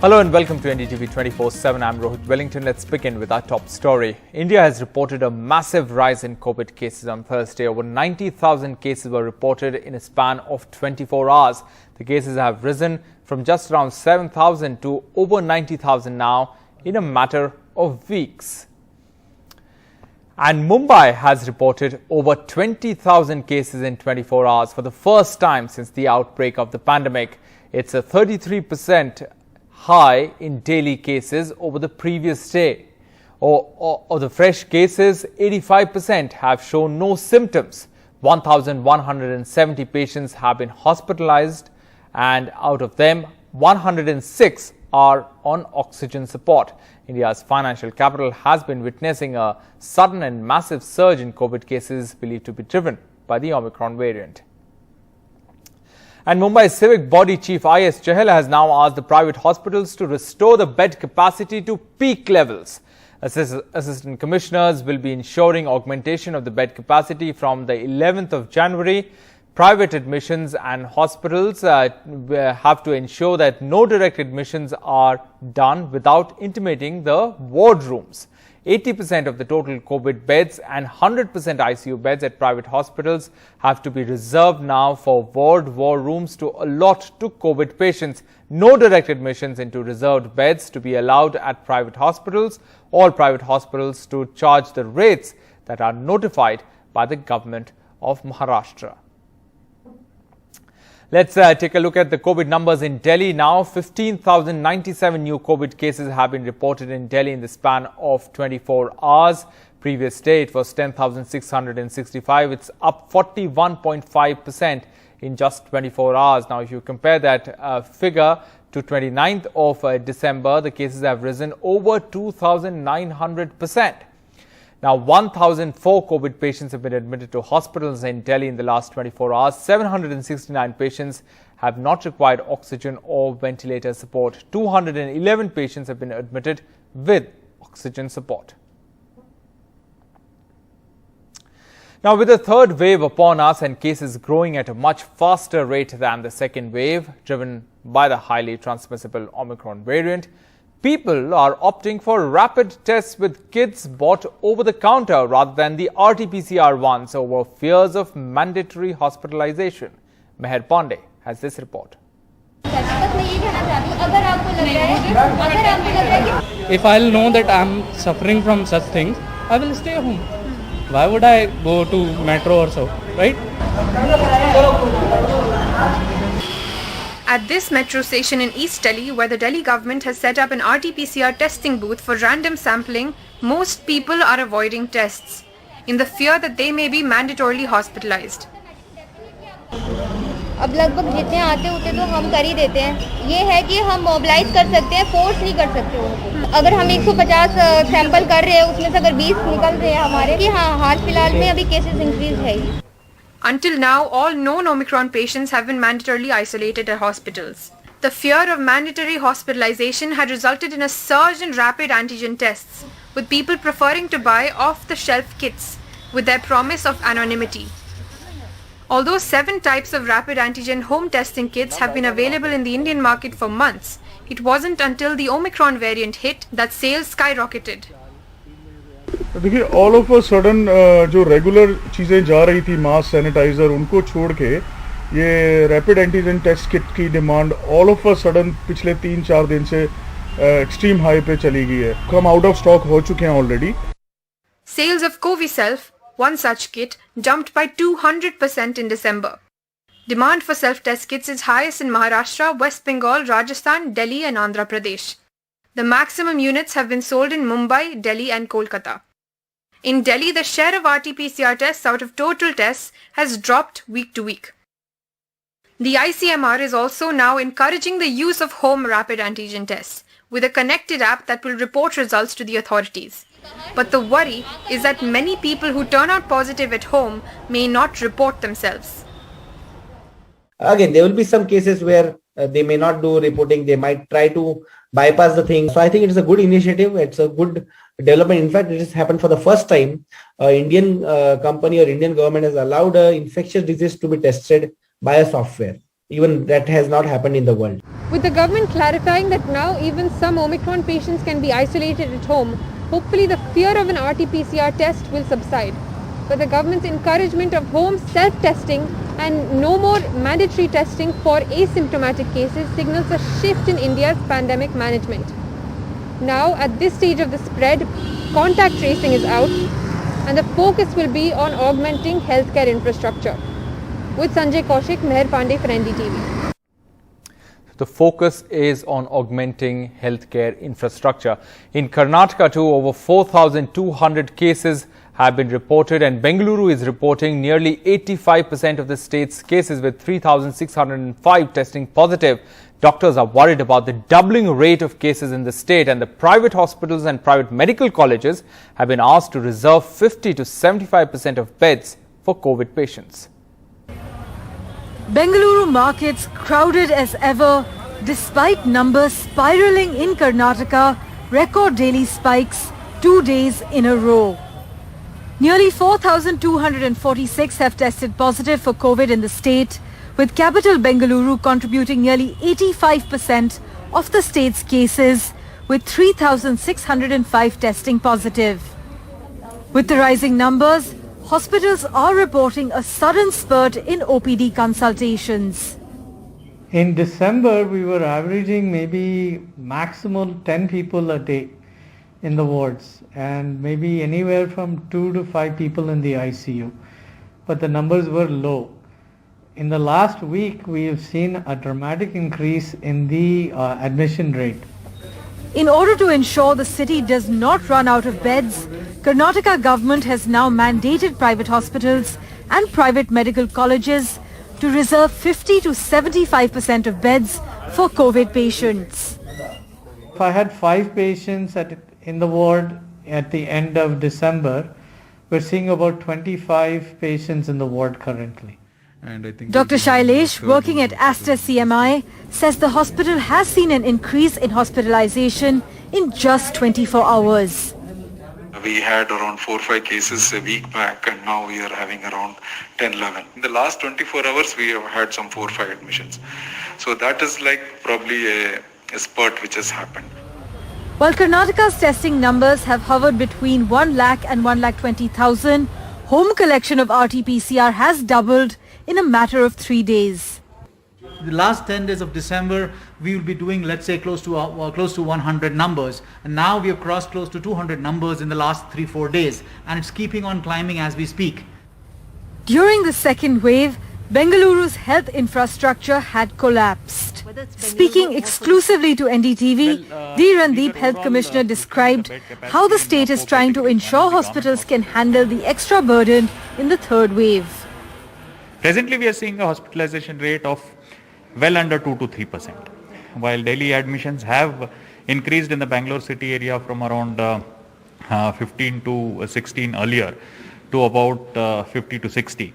Hello and welcome to NDTV 24/7. I'm Rohit Wellington. Let's begin with our top story. India has reported a massive rise in COVID cases on Thursday. Over 90,000 cases were reported in a span of 24 hours. The cases have risen from just around 7,000 to over 90,000 now in a matter of weeks. And Mumbai has reported over 20,000 cases in 24 hours for the first time since the outbreak of the pandemic. It's a 33% high in daily cases over the previous day. Of the fresh cases, 85% have shown no symptoms. 1,170 patients have been hospitalized, and out of them, 106 are on oxygen support. India's financial capital has been witnessing a sudden and massive surge in COVID cases believed to be driven by the Omicron variant. And Mumbai's civic body chief I.S. Chahal has now asked the private hospitals to restore the bed capacity to peak levels. Assistant commissioners will be ensuring augmentation of the bed capacity from the 11th of January. Private admissions and hospitals have to ensure that no direct admissions are done without intimating the ward rooms. 80% of the total COVID beds and 100% ICU beds at private hospitals have to be reserved now for war rooms to allot to COVID patients. No direct admissions into reserved beds to be allowed at private hospitals. All private hospitals to charge the rates that are notified by the government of Maharashtra. Let's take a look at the COVID numbers in Delhi now. 15,097 new COVID cases have been reported in Delhi in the span of 24 hours. Previous day, it was 10,665. It's up 41.5% in just 24 hours. Now, if you compare that figure to 29th of December, the cases have risen over 2,900%. Now, 1,004 COVID patients have been admitted to hospitals in Delhi in the last 24 hours. 769 patients have not required oxygen or ventilator support. 211 patients have been admitted with oxygen support. Now, with the third wave upon us and cases growing at a much faster rate than the second wave, driven by the highly transmissible Omicron variant, people are opting for rapid tests with kits bought over the counter rather than the RT-PCR ones over fears of mandatory hospitalization. Meher Pandey has this report. If I'll know that I'm suffering from such things, I will stay home. Why would I go to metro or so, right? At this metro station in East Delhi, where the Delhi government has set up an RT-PCR testing booth for random sampling, most people are avoiding tests in the fear that they may be mandatorily hospitalized. अब लगभग जितने आते होते तो हम कर ही देते हैं। ये है कि हम मोबिलाइज कर सकते हैं, फोर्स नहीं कर सकते उनको। अगर हम 150 सैंपल कर रहे हैं, उसमें से अगर 20 निकल रहे हैं हमारे कि हाँ हाल फिलहाल में अभी केसेस इंक्रीज है। Until now, all known Omicron patients have been mandatorily isolated at hospitals. The fear of mandatory hospitalization had resulted in a surge in rapid antigen tests, with people preferring to buy off-the-shelf kits with their promise of anonymity. Although 7 types of rapid antigen home testing kits have been available in the Indian market for months, it wasn't until the Omicron variant hit that sales skyrocketed. देखिए all of a sudden जो regular चीज़ें जा रही थी mask sanitiser उनको छोड़ के ये रैपिड एंटीजन टेस्ट किट की demand all of a sudden पिछले 3-4 दिन से एक्सट्रीम हाई पे चली गई है। हम आउट ऑफ स्टॉक हो चुके हैं already. Sales of Coviself, one such kit, jumped by 200% in December. Demand for self-test kits is highest in Maharashtra, West Bengal, Rajasthan, Delhi and Andhra Pradesh. The maximum units have been sold in Mumbai, Delhi and Kolkata. In Delhi, the share of RT-PCR tests out of total tests has dropped week to week. The ICMR is also now encouraging the use of home rapid antigen tests with a connected app that will report results to the authorities. But the worry is that many people who turn out positive at home may not report themselves. Again, there will be some cases where they may not do reporting. They might try to bypass the thing. So I think it is a good initiative. It's a good development. In fact, it has happened for the first time. Indian company or Indian government has allowed infectious disease to be tested by a software. Even that has not happened in the world. With the government clarifying that now even some Omicron patients can be isolated at home, hopefully the fear of an RT-PCR test will subside. But the government's encouragement of home self-testing and no more mandatory testing for asymptomatic cases signals a shift in India's pandemic management. Now, at this stage of the spread, contact tracing is out and the focus will be on augmenting healthcare infrastructure. With Sanjay Kaushik, Meher Pandey for NDTV. The focus is on augmenting healthcare infrastructure. In Karnataka too, over 4,200 cases have been reported, and Bengaluru is reporting nearly 85% of the state's cases, with 3,605 testing positive. Doctors are worried about the doubling rate of cases in the state, and the private hospitals and private medical colleges have been asked to reserve 50 to 75% of beds for COVID patients. Bengaluru markets crowded as ever, despite numbers spiraling in Karnataka, record daily spikes 2 days in a row. Nearly 4,246 have tested positive for COVID in the state, with capital Bengaluru contributing nearly 85% of the state's cases, with 3,605 testing positive. With the rising numbers, hospitals are reporting a sudden spurt in OPD consultations. In December, we were averaging maybe maximum 10 people a day in the wards, and maybe anywhere from 2 to 5 people in the ICU. But the numbers were low. In the last week, we have seen a dramatic increase in the admission rate. In order to ensure the city does not run out of beds, Karnataka government has now mandated private hospitals and private medical colleges to reserve 50 to 75% of beds for COVID patients. If I had 5 patients in the ward at the end of December, we're seeing about 25 patients in the ward currently. And I think Dr. Shailesh, working at Aster CMI, says the hospital has seen an increase in hospitalization in just 24 hours. We had around 4 or 5 cases a week back, and now we are having around 10-11. In the last 24 hours, we have had some 4 or 5 admissions. So that is like probably a spurt which has happened. While Karnataka's testing numbers have hovered between 1 lakh and 1,20,000, home collection of RT-PCR has doubled in a matter of 3 days. The last 10 days of December, we will be doing, let's say, close to 100 numbers. And now we have crossed close to 200 numbers in the last 3-4 days. And it's keeping on climbing as we speak. During the second wave, Bengaluru's health infrastructure had collapsed. Speaking exclusively to NDTV, D. Randeep, Health Commissioner, described how the state is trying to ensure hospitals can handle the extra burden in the third wave. Presently, we are seeing a hospitalization rate of well under 2 to 3%, while daily admissions have increased in the Bangalore city area from around 15 to 16 earlier to about 50 to 60.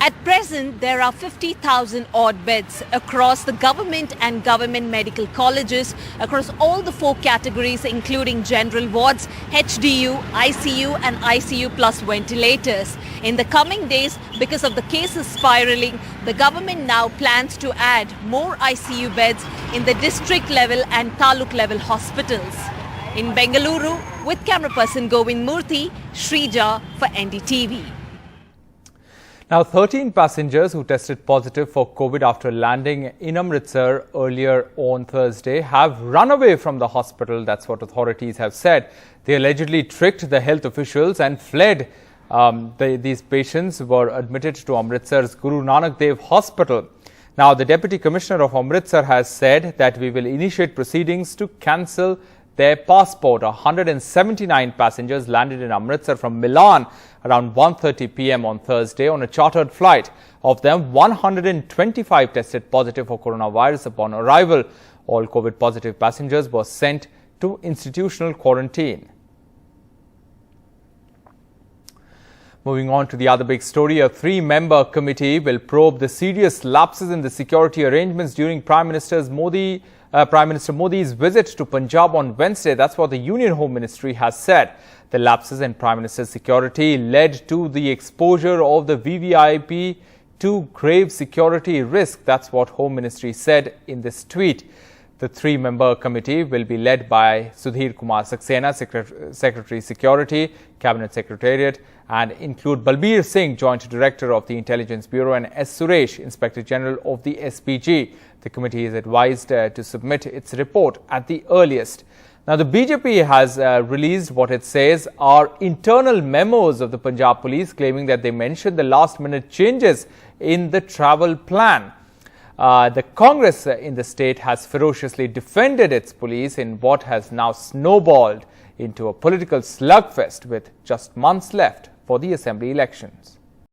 At present, there are 50,000 odd beds across the government and government medical colleges, across all the 4 categories, including general wards, HDU, ICU and ICU plus ventilators. In the coming days, because of the cases spiraling, the government now plans to add more ICU beds in the district level and taluk level hospitals. In Bengaluru, with camera person Govind Murthy, Shrija for NDTV. Now, 13 passengers who tested positive for COVID after landing in Amritsar earlier on Thursday have run away from the hospital. That's what authorities have said. They allegedly tricked the health officials and fled. These patients were admitted to Amritsar's Guru Nanak Dev Hospital. Now, the Deputy Commissioner of Amritsar has said that we will initiate proceedings to cancel their passport. 179 passengers landed in Amritsar from Milan around 1:30 p.m. on Thursday on a chartered flight. Of them, 125 tested positive for coronavirus upon arrival. All COVID positive passengers were sent to institutional quarantine. Moving on to the other big story, a 3-member committee will probe the serious lapses in the security arrangements during Prime Minister Modi's visit to Punjab on Wednesday. That's what the Union Home Ministry has said. The lapses in Prime Minister's security led to the exposure of the VVIP to grave security risk. That's what Home Ministry said in this tweet. The three-member committee will be led by Sudhir Kumar Saxena, Secretary Security, Cabinet Secretariat, and include Balbir Singh, Joint Director of the Intelligence Bureau, and S. Suresh, Inspector General of the SPG. The committee is advised to submit its report at the earliest. Now, the BJP has released what it says are internal memos of the Punjab police, claiming that they mentioned the last-minute changes in the travel plan. The Congress in the state has ferociously defended its police in what has now snowballed into a political slugfest with just months left for the assembly elections.